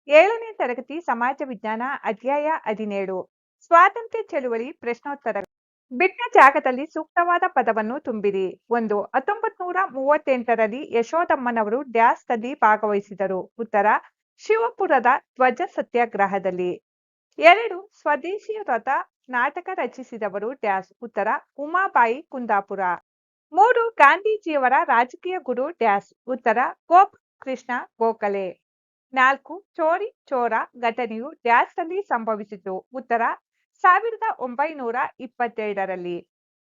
7ನೇ ತರಗತಿ ಸಮಾಜ ವಿಜ್ಞಾನ ಅಧ್ಯಾಯ 17 ಸ್ವಾತಂತ್ರ್ಯ ಚಳುವಳಿ ಪ್ರಶ್ನೋತ್ತರ ಬಿಟ್ಟ ಜಾಗದಲ್ಲಿ ಸೂಕ್ತವಾದ ಪದವನ್ನು ತುಂಬಿರಿ. 1. 1938ರಲ್ಲಿ ಯಶೋದಮ್ಮನವರು ಡ್ಯಾಸ್ನಲ್ಲಿ ಭಾಗವಹಿಸಿದರು. ಉತ್ತರ ಶಿವಪುರದ ಧ್ವಜ ಸತ್ಯಾಗ್ರಹದಲ್ಲಿ. 2. ಸ್ವದೇಶಿ ವ್ರತ ನಾಟಕ ರಚಿಸಿದವರು ಡ್ಯಾಸ್. ಉತ್ತರ ಉಮಾಬಾಯಿ ಕುಂದಾಪುರ. 3. ಗಾಂಧೀಜಿಯವರ ರಾಜಕೀಯ ಗುರು ಡ್ಯಾಸ್. ಉತ್ತರ ಕೃಷ್ಣ ಗೋಖಲೆ. 4. ಚೋರಿ ಚೋರ ಘಟನೆಯು ಡ್ಯಾಸ್ನಲ್ಲಿ ಸಂಭವಿಸಿತು. ಉತ್ತರ 1922ರಲ್ಲಿ.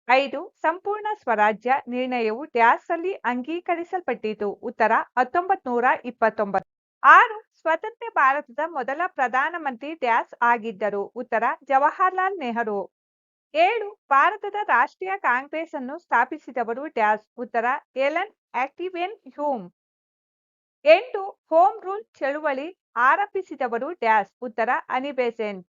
5. ಸಂಪೂರ್ಣ ಸ್ವರಾಜ್ಯ ನಿರ್ಣಯವು ಡ್ಯಾಸ್ನಲ್ಲಿ ಅಂಗೀಕರಿಸಲ್ಪಟ್ಟಿತು. ಉತ್ತರ 1929. 6. ಸ್ವತಂತ್ರ ಭಾರತದ ಮೊದಲ ಪ್ರಧಾನಮಂತ್ರಿ ಡ್ಯಾಸ್ ಆಗಿದ್ದರು. ಉತ್ತರ ಜವಾಹರ್ಲಾಲ್ ನೆಹರು. 7. ಭಾರತದ ರಾಷ್ಟ್ರೀಯ ಕಾಂಗ್ರೆಸ್ ಅನ್ನು ಸ್ಥಾಪಿಸಿದವರು ಡ್ಯಾಸ್. ಉತ್ತರ ಎಲನ್ ಆಕ್ಟಿವೆನ್ ಹ್ಯೂಮ್. 8. ಹೋಮ್ ರೂಲ್ ಚಳುವಳಿ ಆರಂಭಿಸಿದವರು ಡ್ಯಾಸ್. ಉತ್ತರ ಅನಿ ಬೆಸೆಂಟ್.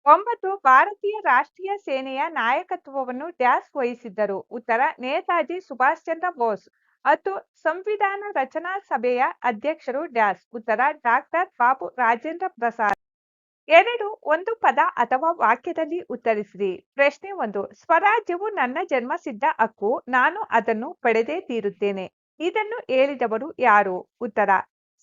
9. ಭಾರತೀಯ ರಾಷ್ಟ್ರೀಯ ಸೇನೆಯ ನಾಯಕತ್ವವನ್ನು ಡ್ಯಾಸ್ ವಹಿಸಿದ್ದರು. ಉತ್ತರ ನೇತಾಜಿ ಸುಭಾಷ್ ಚಂದ್ರ ಬೋಸ್. 10. ಸಂವಿಧಾನ ರಚನಾ ಸಭೆಯ ಅಧ್ಯಕ್ಷರು ಡ್ಯಾಸ್. ಉತ್ತರ ಡಾಕ್ಟರ್ ಬಾಬು ರಾಜೇಂದ್ರ ಪ್ರಸಾದ್. 2. ಒಂದು ಪದ ಅಥವಾ ವಾಕ್ಯದಲ್ಲಿ ಉತ್ತರಿಸಿರಿ. ಪ್ರಶ್ನೆ 1. ಸ್ವರಾಜ್ಯವು ನನ್ನ ಜನ್ಮಸಿದ್ಧ ಹಕ್ಕು, ನಾನು ಅದನ್ನು ಪಡೆದೇ ತೀರುತ್ತೇನೆ. ಇದನ್ನು ಹೇಳಿದವರು ಯಾರು? ಉತ್ತರ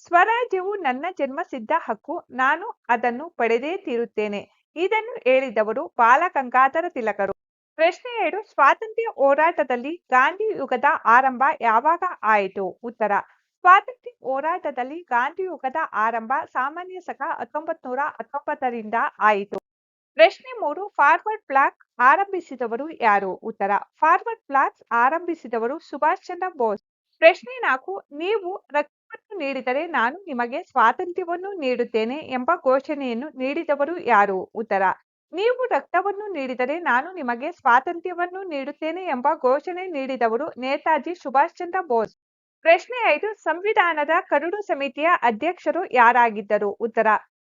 ಸ್ವರಾಜ್ಯವು ನನ್ನ ಜನ್ಮಸಿದ್ಧ ಹಕ್ಕು, ನಾನು ಅದನ್ನು ಪಡೆದೇ ತೀರುತ್ತೇನೆ. ಇದನ್ನು ಹೇಳಿದವರು ಬಾಲಗಂಗಾಧರ ತಿಲಕರು. ಪ್ರಶ್ನೆ 2. ಸ್ವಾತಂತ್ರ್ಯ ಹೋರಾಟದಲ್ಲಿ ಗಾಂಧಿ ಯುಗದ ಆರಂಭ ಯಾವಾಗ ಆಯಿತು? ಉತ್ತರ ಸ್ವಾತಂತ್ರ್ಯ ಹೋರಾಟದಲ್ಲಿ ಗಾಂಧಿ ಯುಗದ ಆರಂಭ ಸಾಮಾನ್ಯ ಶಕ 1919ರಿಂದ ಆಯಿತು. ಪ್ರಶ್ನೆ 3. ಫಾರ್ವರ್ಡ್ ಬ್ಲಾಕ್ ಆರಂಭಿಸಿದವರು ಯಾರು? ಉತ್ತರ ಫಾರ್ವರ್ಡ್ ಬ್ಲಾಕ್ ಆರಂಭಿಸಿದವರು ಸುಭಾಷ್ ಚಂದ್ರ ಬೋಸ್. ಪ್ರಶ್ನೆ 4. ನೀವು ರಕ್ತವನ್ನು ನೀಡಿದರೆ ನಾನು ನಿಮಗೆ ಸ್ವಾತಂತ್ರ್ಯವನ್ನು ನೀಡುತ್ತೇನೆ ಎಂಬ ಘೋಷಣೆಯನ್ನು ನೀಡಿದವರು ಯಾರು? ಉತ್ತರ ನೀವು ರಕ್ತವನ್ನು ನೀಡಿದರೆ ನಾನು ನಿಮಗೆ ಸ್ವಾತಂತ್ರ್ಯವನ್ನು ನೀಡುತ್ತೇನೆ ಎಂಬ ಘೋಷಣೆ ನೀಡಿದವರು ನೇತಾಜಿ ಸುಭಾಷ್ ಚಂದ್ರ ಬೋಸ್. ಪ್ರಶ್ನೆ 5. ಸಂವಿಧಾನದ ಕರಡು ಸಮಿತಿಯ ಅಧ್ಯಕ್ಷರು ಯಾರಾಗಿದ್ದರು? ಉತ್ತರ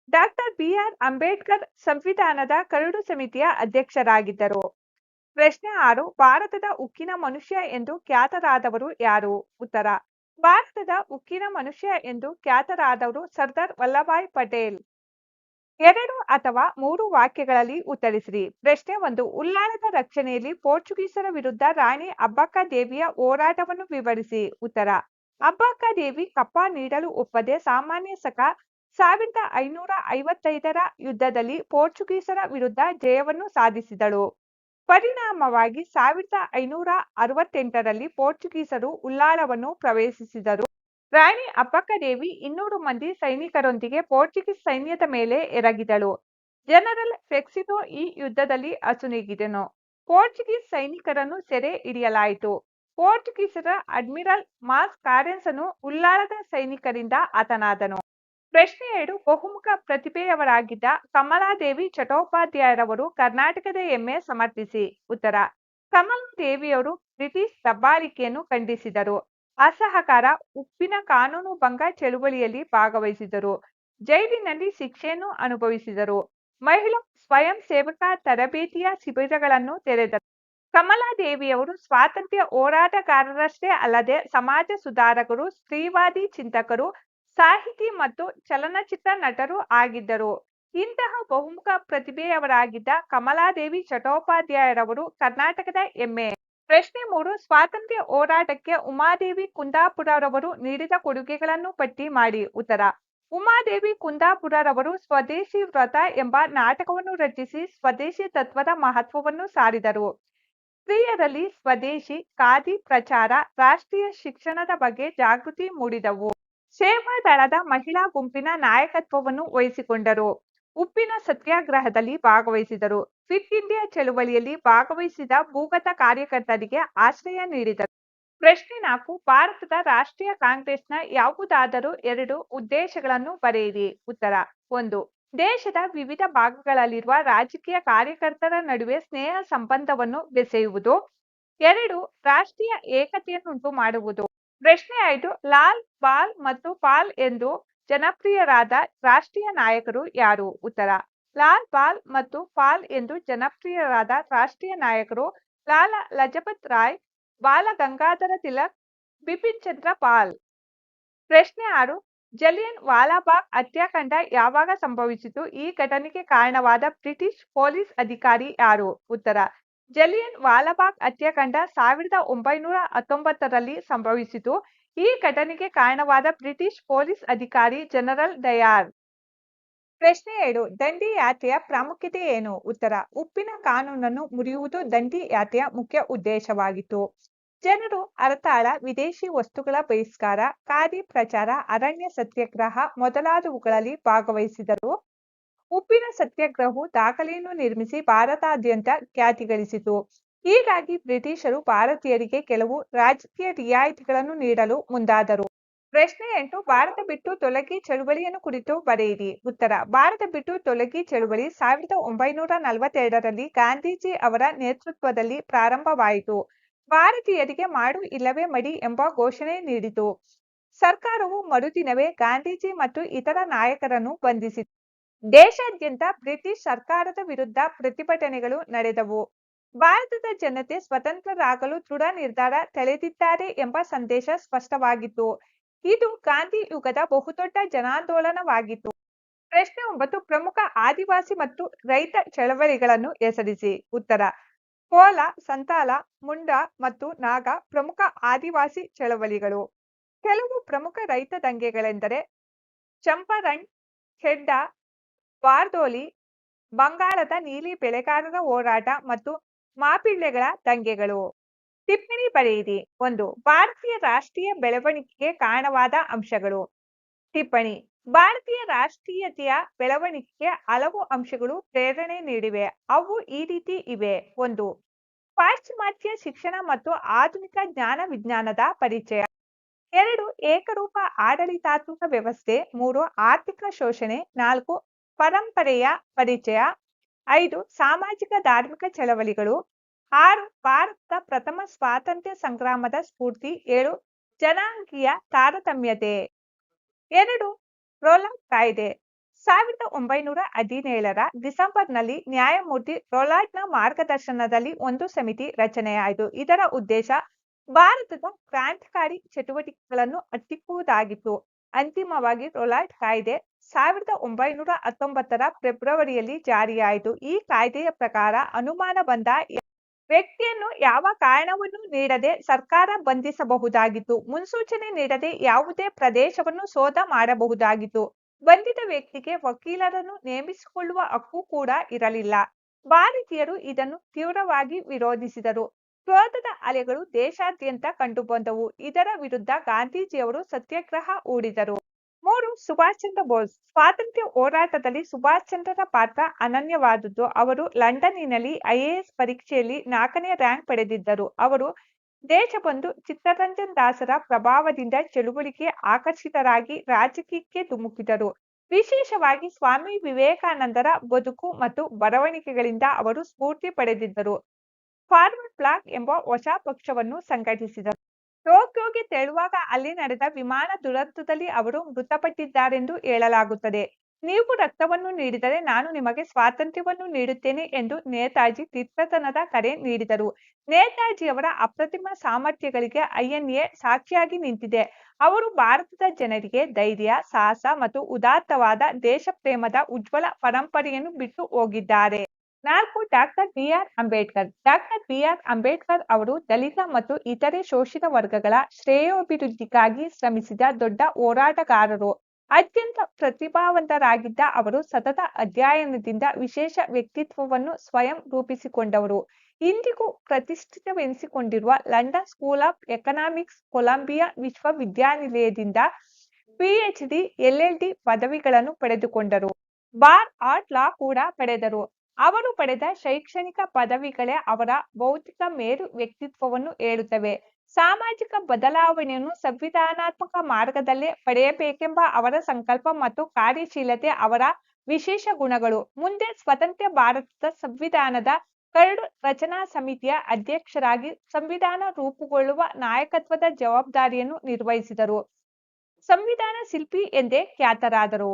ಡಾಕ್ಟರ್ ಬಿ.ಆರ್. ಅಂಬೇಡ್ಕರ್ ಸಂವಿಧಾನದ ಕರಡು ಸಮಿತಿಯ ಅಧ್ಯಕ್ಷರಾಗಿದ್ದರು. ಪ್ರಶ್ನೆ 6. ಭಾರತದ ಉಕ್ಕಿನ ಮನುಷ್ಯ ಎಂದು ಖ್ಯಾತರಾದವರು ಯಾರು? ಉತ್ತರ ಭಾರತದ ಉಕ್ಕಿನ ಮನುಷ್ಯ ಎಂದು ಖ್ಯಾತರಾದವರು ಸರ್ದಾರ್ ವಲ್ಲಭಾಯ್ ಪಟೇಲ್. 2 ಅಥವಾ 3 ವಾಕ್ಯಗಳಲ್ಲಿ ಉತ್ತರಿಸಿರಿ. ಪ್ರಶ್ನೆ 1. ಉಲ್ಲಾಳದ ರಕ್ಷಣೆಯಲ್ಲಿ ಪೋರ್ಚುಗೀಸರ ವಿರುದ್ಧ ರಾಣಿ ಅಬ್ಬಕ್ಕ ದೇವಿಯ ಹೋರಾಟವನ್ನು ವಿವರಿಸಿ. ಉತ್ತರ ಅಬ್ಬಕ್ಕ ದೇವಿ ಕಪ್ಪ ನೀಡಲು ಒಪ್ಪದೆ ಸಾಮಾನ್ಯ ಶಕ 1555ರ ಯುದ್ಧದಲ್ಲಿ ಪೋರ್ಚುಗೀಸರ ವಿರುದ್ಧ ಜಯವನ್ನು ಸಾಧಿಸಿದಳು. ಪರಿಣಾಮವಾಗಿ 1568ರಲ್ಲಿ ಪೋರ್ಚುಗೀಸರು ಉಲ್ಲಾಳವನ್ನು ಪ್ರವೇಶಿಸಿದರು. ರಾಣಿ ಅಬ್ಬಕ್ಕ ದೇವಿ 200 ಮಂದಿ ಸೈನಿಕರೊಂದಿಗೆ ಪೋರ್ಚುಗೀಸ್ ಸೈನ್ಯದ ಮೇಲೆ ಎರಗಿದಳು. ಜನರಲ್ ಫೆಕ್ಸಿನೋ ಈ ಯುದ್ಧದಲ್ಲಿ ಅಸುನೀಗಿದನು. ಪೋರ್ಚುಗೀಸ್ ಸೈನಿಕರನ್ನು ಸೆರೆ ಹಿಡಿಯಲಾಯಿತು. ಪೋರ್ಚುಗೀಸರ ಅಡ್ಮಿರಲ್ ಮಾಸ್ ಕಾರೆನ್ಸನು ಉಲ್ಲಾಳದ ಸೈನಿಕರಿಂದ ಹತನಾದನು. ಪ್ರಶ್ನೆ 2. ಬಹುಮುಖ ಪ್ರತಿಭೆಯವರಾಗಿದ್ದ ಕಮಲಾದೇವಿ ಚಟ್ಟೋಪಾಧ್ಯಾಯರವರು ಕರ್ನಾಟಕದ ಹೆಮ್ಮೆ ಸಮರ್ಥಿಸಿ. ಉತ್ತರ ಕಮಲಾದೇವಿಯವರು ಬ್ರಿಟಿಷ್ ದಬ್ಬಾಳಿಕೆಯನ್ನು ಖಂಡಿಸಿದರು. ಅಸಹಕಾರ ಉಪ್ಪಿನ ಕಾನೂನು ಭಂಗ ಚಳುವಳಿಯಲ್ಲಿ ಭಾಗವಹಿಸಿದರು. ಜೈಲಿನಲ್ಲಿ ಶಿಕ್ಷೆಯನ್ನು ಅನುಭವಿಸಿದರು. ಮಹಿಳಾ ಸ್ವಯಂ ಸೇವಕ ತರಬೇತಿಯ ಶಿಬಿರಗಳನ್ನು ತೆರೆದರು. ಕಮಲಾದೇವಿಯವರು ಸ್ವಾತಂತ್ರ್ಯ ಹೋರಾಟಗಾರರಷ್ಟೇ ಅಲ್ಲದೆ ಸಮಾಜ ಸುಧಾರಕರು, ಸ್ತ್ರೀವಾದಿ ಚಿಂತಕರು, ಸಾಹಿತಿ ಮತ್ತು ಚಲನಚಿತ್ರ ನಟರು ಆಗಿದ್ದರು. ಇಂತಹ ಬಹುಮುಖ ಪ್ರತಿಭೆಯವರಾಗಿದ್ದ ಕಮಲಾದೇವಿ ಚಟ್ಟೋಪಾಧ್ಯಾಯರವರು ಕರ್ನಾಟಕದ ಹೆಮ್ಮೆ. ಪ್ರಶ್ನೆ 3. ಸ್ವಾತಂತ್ರ್ಯ ಹೋರಾಟಕ್ಕೆ ಉಮಾದೇವಿ ಕುಂದಾಪುರರವರು ನೀಡಿದ ಕೊಡುಗೆಗಳನ್ನು ಪಟ್ಟಿ ಮಾಡಿ. ಉತ್ತರ ಉಮಾದೇವಿ ಕುಂದಾಪುರರವರು ಸ್ವದೇಶಿ ವ್ರತ ಎಂಬ ನಾಟಕವನ್ನು ರಚಿಸಿ ಸ್ವದೇಶಿ ತತ್ವದ ಮಹತ್ವವನ್ನು ಸಾರಿದರು. ಸ್ತ್ರೀಯರಲ್ಲಿ ಸ್ವದೇಶಿ ಖಾದಿ ಪ್ರಚಾರ, ರಾಷ್ಟ್ರೀಯ ಶಿಕ್ಷಣದ ಬಗ್ಗೆ ಜಾಗೃತಿ ಮೂಡಿದವು. ಸೇವಾದಳದ ಮಹಿಳಾ ಗುಂಪಿನ ನಾಯಕತ್ವವನ್ನು ವಹಿಸಿಕೊಂಡರು. ಉಪ್ಪಿನ ಸತ್ಯಾಗ್ರಹದಲ್ಲಿ ಭಾಗವಹಿಸಿದರು. ಕ್ವಿಟ್ ಇಂಡಿಯಾ ಚಳುವಳಿಯಲ್ಲಿ ಭಾಗವಹಿಸಿದ ಭೂಗತ ಕಾರ್ಯಕರ್ತರಿಗೆ ಆಶ್ರಯ ನೀಡಿದರು. ಪ್ರಶ್ನೆ 4. ಭಾರತದ ರಾಷ್ಟ್ರೀಯ ಕಾಂಗ್ರೆಸ್ನ ಯಾವುದಾದರೂ 2 ಉದ್ದೇಶಗಳನ್ನು ಬರೆಯಿರಿ. ಉತ್ತರ 1. ದೇಶದ ವಿವಿಧ ಭಾಗಗಳಲ್ಲಿರುವ ರಾಜಕೀಯ ಕಾರ್ಯಕರ್ತರ ನಡುವೆ ಸ್ನೇಹ ಸಂಬಂಧವನ್ನು ಬೆಸೆಯುವುದು. 2. ರಾಷ್ಟ್ರೀಯ ಏಕತೆಯನ್ನುಂಟು ಮಾಡುವುದು. ಪ್ರಶ್ನೆ 5. ಲಾಲ್ ಬಾಲ್ ಮತ್ತು ಪಾಲ್ ಎಂದು ಜನಪ್ರಿಯರಾದ ರಾಷ್ಟ್ರೀಯ ನಾಯಕರು ಯಾರು? ಉತ್ತರ ಲಾಲ್ ಬಾಲ್ ಮತ್ತು ಪಾಲ್ ಎಂದು ಜನಪ್ರಿಯರಾದ ರಾಷ್ಟ್ರೀಯ ನಾಯಕರು ಲಾಲಾ ಲಜಪತ್ ರಾಯ್, ಬಾಲ ಗಂಗಾಧರ ತಿಲಕ್, ಬಿಪಿನ್ ಚಂದ್ರ ಪಾಲ್. ಪ್ರಶ್ನೆ 6. ಜಲಿಯನ್ ವಾಲಾಬಾಗ್ ಹತ್ಯಾಕಾಂಡ ಯಾವಾಗ ಸಂಭವಿಸಿತು? ಈ ಘಟನೆಗೆ ಕಾರಣವಾದ ಬ್ರಿಟಿಷ್ ಪೊಲೀಸ್ ಅಧಿಕಾರಿ ಯಾರು? ಉತ್ತರ: ಜಲಿಯನ್ ವಾಲಾಬಾಗ್ ಹತ್ಯಾಕಾಂಡ 1919ರಲ್ಲಿ ಸಂಭವಿಸಿತು. ಈ ಘಟನೆಗೆ ಕಾರಣವಾದ ಬ್ರಿಟಿಷ್ ಪೊಲೀಸ್ ಅಧಿಕಾರಿ ಜನರಲ್ ಡಯರ್. ಪ್ರಶ್ನೆ 7. ದಂಡಿ ಯಾತ್ರೆಯ ಪ್ರಾಮುಖ್ಯತೆ ಏನು? ಉತ್ತರ: ಉಪ್ಪಿನ ಕಾನೂನನ್ನು ಮುರಿಯುವುದು ದಂಡಿ ಯಾತ್ರೆಯ ಮುಖ್ಯ ಉದ್ದೇಶವಾಗಿತ್ತು. ಜನರು ಹರತಾಳ, ವಿದೇಶಿ ವಸ್ತುಗಳ ಬಹಿಷ್ಕಾರ, ಖಾದಿ ಪ್ರಚಾರ, ಅರಣ್ಯ ಸತ್ಯಾಗ್ರಹ ಮೊದಲಾದವುಗಳಲ್ಲಿ ಭಾಗವಹಿಸಿದರು. ಉಪ್ಪಿನ ಸತ್ಯಾಗ್ರಹವು ದಾಖಲೆಯನ್ನು ನಿರ್ಮಿಸಿ ಭಾರತಾದ್ಯಂತ ಖ್ಯಾತಿ ಗಳಿಸಿತು. ಹೀಗಾಗಿ ಬ್ರಿಟಿಷರು ಭಾರತೀಯರಿಗೆ ಕೆಲವು ರಾಜಕೀಯ ರಿಯಾಯಿತಿಗಳನ್ನು ನೀಡಲು ಮುಂದಾದರು. ಪ್ರಶ್ನೆ 8. ಭಾರತ ಬಿಟ್ಟು ತೊಲಗಿ ಚಳುವಳಿಯನ್ನು ಕುರಿತು ಬರೆಯಿರಿ. ಉತ್ತರ: ಭಾರತ ಬಿಟ್ಟು ತೊಲಗಿ ಚಳುವಳಿ 1942ರಲ್ಲಿ ಗಾಂಧೀಜಿ ಅವರ ನೇತೃತ್ವದಲ್ಲಿ ಪ್ರಾರಂಭವಾಯಿತು. ಭಾರತೀಯರಿಗೆ ಮಾಡು ಇಲ್ಲವೇ ಮಡಿ ಎಂಬ ಘೋಷಣೆ ನೀಡಿತು. ಸರ್ಕಾರವು ಮರುದಿನವೇ ಗಾಂಧೀಜಿ ಮತ್ತು ಇತರ ನಾಯಕರನ್ನು ಬಂಧಿಸಿತು. ದೇಶಾದ್ಯಂತ ಬ್ರಿಟಿಷ್ ಸರ್ಕಾರದ ವಿರುದ್ಧ ಪ್ರತಿಭಟನೆಗಳು ನಡೆದವು. ಭಾರತದ ಜನತೆ ಸ್ವತಂತ್ರರಾಗಲು ದೃಢ ನಿರ್ಧಾರ ತಳೆದಿದ್ದಾರೆ ಎಂಬ ಸಂದೇಶ ಸ್ಪಷ್ಟವಾಗಿತ್ತು. ಇದು ಗಾಂಧಿ ಯುಗದ ಬಹುದೊಡ್ಡ ಜನಾಂದೋಲನವಾಗಿತ್ತು. ಪ್ರಶ್ನೆ 9. ಪ್ರಮುಖ ಆದಿವಾಸಿ ಮತ್ತು ರೈತ ಚಳವಳಿಗಳನ್ನು ಹೆಸರಿಸಿ. ಉತ್ತರ: ಕೋಲ, ಸಂತಾಲ, ಮುಂಡ ಮತ್ತು ನಾಗ ಪ್ರಮುಖ ಆದಿವಾಸಿ ಚಳವಳಿಗಳು. ಕೆಲವು ಪ್ರಮುಖ ರೈತ ದಂಗೆಗಳೆಂದರೆ ಚಂಪಾರಣ್, ಚೆಡ್ಡ, ಬಾರ್ದೋಲಿ, ಬಂಗಾಳದ ನೀಲಿ ಬೆಳೆಗಾರರ ಹೋರಾಟ ಮತ್ತು ಮಾಪಿಳ್ಳೆಗಳ ದಂಗೆಗಳು. ಟಿಪ್ಪಣಿ ಬರೆಯಿರಿ. 1. ಭಾರತೀಯ ರಾಷ್ಟ್ರೀಯ ಬೆಳವಣಿಗೆಗೆ ಕಾರಣವಾದ ಅಂಶಗಳು. ಟಿಪ್ಪಣಿ: ಭಾರತೀಯ ರಾಷ್ಟ್ರೀಯತೆಯ ಬೆಳವಣಿಗೆಗೆ ಹಲವು ಅಂಶಗಳು ಪ್ರೇರಣೆ ನೀಡಿವೆ. ಅವು ಈ ರೀತಿ ಇವೆ. 1. ಪಾಶ್ಚಿಮಾತ್ಯ ಶಿಕ್ಷಣ ಮತ್ತು ಆಧುನಿಕ ಜ್ಞಾನ ವಿಜ್ಞಾನದ ಪರಿಚಯ. 2. ಏಕರೂಪ ಆಡಳಿತಾತ್ಮಕ ವ್ಯವಸ್ಥೆ. 3. ಆರ್ಥಿಕ ಶೋಷಣೆ. 4. ಪರಂಪರೆಯ ಪರಿಚಯ. 5. ಸಾಮಾಜಿಕ ಧಾರ್ಮಿಕ ಚಳವಳಿಗಳು. 6. ಭಾರತದ ಪ್ರಥಮ ಸ್ವಾತಂತ್ರ್ಯ ಸಂಗ್ರಾಮದ ಸ್ಫೂರ್ತಿ. 7. ಜನಾಂಗೀಯ ತಾರತಮ್ಯತೆ. 2. ರೊಲಾಟ್ ಕಾಯ್ದೆ. 1917ರ ಡಿಸೆಂಬರ್ನಲ್ಲಿ ನ್ಯಾಯಮೂರ್ತಿ ರೊಲಾಟ್ನ ಮಾರ್ಗದರ್ಶನದಲ್ಲಿ ಒಂದು ಸಮಿತಿ ರಚನೆಯಾಯಿತು. ಇದರ ಉದ್ದೇಶ ಭಾರತದ ಕ್ರಾಂತಿಕಾರಿ ಚಟುವಟಿಕೆಗಳನ್ನು ಹತ್ತಿಕ್ಕುವುದಾಗಿತ್ತು. ಅಂತಿಮವಾಗಿ ರೊಲಾಟ್ ಕಾಯ್ದೆ 1919ರ ಫೆಬ್ರವರಿಯಲ್ಲಿ ಜಾರಿಯಾಯಿತು. ಈ ಕಾಯ್ದೆಯ ಪ್ರಕಾರ ಅನುಮಾನ ಬಂದ ವ್ಯಕ್ತಿಯನ್ನು ಯಾವ ಕಾರಣವನ್ನೂ ನೀಡದೆ ಸರ್ಕಾರ ಬಂಧಿಸಬಹುದಾಗಿತ್ತು. ಮುನ್ಸೂಚನೆ ನೀಡದೆ ಯಾವುದೇ ಪ್ರದೇಶವನ್ನು ಶೋಧ ಮಾಡಬಹುದಾಗಿತ್ತು. ಬಂಧಿತ ವ್ಯಕ್ತಿಗೆ ವಕೀಲರನ್ನು ನೇಮಿಸಿಕೊಳ್ಳುವ ಹಕ್ಕು ಕೂಡ ಇರಲಿಲ್ಲ. ಭಾರತೀಯರು ಇದನ್ನು ತೀವ್ರವಾಗಿ ವಿರೋಧಿಸಿದರು. ಕ್ರೋಧದ ಅಲೆಗಳು ದೇಶಾದ್ಯಂತ ಕಂಡುಬಂದವು. ಇದರ ವಿರುದ್ಧ ಗಾಂಧೀಜಿಯವರು ಸತ್ಯಾಗ್ರಹ ಹೂಡಿದರು. 3. ಸುಭಾಷ್ ಚಂದ್ರ ಬೋಸ್. ಸ್ವಾತಂತ್ರ್ಯ ಹೋರಾಟದಲ್ಲಿ ಸುಭಾಷ್ ಚಂದ್ರರ ಪಾತ್ರ ಅನನ್ಯವಾದುದು. ಅವರು ಲಂಡನ್ನಿನಲ್ಲಿ IAS ಪರೀಕ್ಷೆಯಲ್ಲಿ 4ನೇ ರ್ಯಾಂಕ್ ಪಡೆದಿದ್ದರು. ಅವರು ದೇಶಬಂಧು ಚಿತ್ತರಂಜನ್ ದಾಸರ ಪ್ರಭಾವದಿಂದ ಚಳುವಳಿಗೆ ಆಕರ್ಷಿತರಾಗಿ ರಾಜಕೀಯಕ್ಕೆ ಧುಮುಕಿದರು. ವಿಶೇಷವಾಗಿ ಸ್ವಾಮಿ ವಿವೇಕಾನಂದರ ಬದುಕು ಮತ್ತು ಬರವಣಿಗೆಗಳಿಂದ ಅವರು ಸ್ಫೂರ್ತಿ ಪಡೆದಿದ್ದರು. ಫಾರ್ವರ್ಡ್ ಬ್ಲಾಕ್ ಎಂಬ ಹೊಸ ಪಕ್ಷವನ್ನು ಸಂಘಟಿಸಿದರು. ಟೋಕಿಯೋಗೆ ತೆರಳುವಾಗ ಅಲ್ಲಿ ನಡೆದ ವಿಮಾನ ದುರಂತದಲ್ಲಿ ಅವರು ಮೃತಪಟ್ಟಿದ್ದಾರೆಂದು ಹೇಳಲಾಗುತ್ತದೆ. ನೀವು ರಕ್ತವನ್ನು ನೀಡಿದರೆ ನಾನು ನಿಮಗೆ ಸ್ವಾತಂತ್ರ್ಯವನ್ನು ನೀಡುತ್ತೇನೆ ಎಂದು ನೇತಾಜಿ ತೀರ್ಥತನದ ಕರೆ ನೀಡಿದರು. ನೇತಾಜಿಯವರ ಅಪ್ರತಿಮ ಸಾಮರ್ಥ್ಯಗಳಿಗೆ INA ಸಾಕ್ಷಿಯಾಗಿ ನಿಂತಿದೆ. ಅವರು ಭಾರತದ ಜನರಿಗೆ ಧೈರ್ಯ, ಸಾಹಸ ಮತ್ತು ಉದಾತ್ತವಾದ ದೇಶಪ್ರೇಮದ ಉಜ್ವಲ ಪರಂಪರೆಯನ್ನು ಬಿಟ್ಟು ಹೋಗಿದ್ದಾರೆ. 4. Doctor BR Ambedkar. Doctor BR Ambedkar ಅವರು ದಲಿತ ಮತ್ತು ಇತರೆ ಶೋಷಿತ ವರ್ಗಗಳ ಶ್ರೇಯೋಭಿವೃದ್ಧಿಗಾಗಿ ಶ್ರಮಿಸಿದ ದೊಡ್ಡ ಹೋರಾಟಗಾರರು. ಅತ್ಯಂತ ಪ್ರತಿಭಾವಂತರಾಗಿದ್ದ ಅವರು ಸತತ ಅಧ್ಯಯನದಿಂದ ವಿಶೇಷ ವ್ಯಕ್ತಿತ್ವವನ್ನು ಸ್ವಯಂ ರೂಪಿಸಿಕೊಂಡವರು. ಇಂದಿಗೂ ಪ್ರತಿಷ್ಠಿತವೆನಿಸಿಕೊಂಡಿರುವ London School of Economics, Columbia ವಿಶ್ವವಿದ್ಯಾನಿಲಯದಿಂದ PhD, LLD ಪದವಿಗಳನ್ನು ಪಡೆದುಕೊಂಡರು. ಬಾರ್ ಆರ್ಟ್ ಲಾ ಕೂಡ ಪಡೆದರು. ಅವರು ಪಡೆದ ಶೈಕ್ಷಣಿಕ ಪದವಿಗಳೇ ಅವರ ಭೌತಿಕ ಮೇರು ವ್ಯಕ್ತಿತ್ವವನ್ನು ಹೇಳುತ್ತವೆ. ಸಾಮಾಜಿಕ ಬದಲಾವಣೆಯನ್ನು ಸಂವಿಧಾನಾತ್ಮಕ ಮಾರ್ಗದಲ್ಲೇ ಪಡೆಯಬೇಕೆಂಬ ಅವರ ಸಂಕಲ್ಪ ಮತ್ತು ಕಾರ್ಯಶೀಲತೆ ಅವರ ವಿಶೇಷ ಗುಣಗಳು. ಮುಂದೆ ಸ್ವತಂತ್ರ ಭಾರತದ ಸಂವಿಧಾನದ ಕರಡು ರಚನಾ ಸಮಿತಿಯ ಅಧ್ಯಕ್ಷರಾಗಿ ಸಂವಿಧಾನ ರೂಪುಗೊಳ್ಳುವ ನಾಯಕತ್ವದ ಜವಾಬ್ದಾರಿಯನ್ನು ನಿರ್ವಹಿಸಿದರು. ಸಂವಿಧಾನ ಶಿಲ್ಪಿ ಎಂದೇ ಖ್ಯಾತರಾದರು.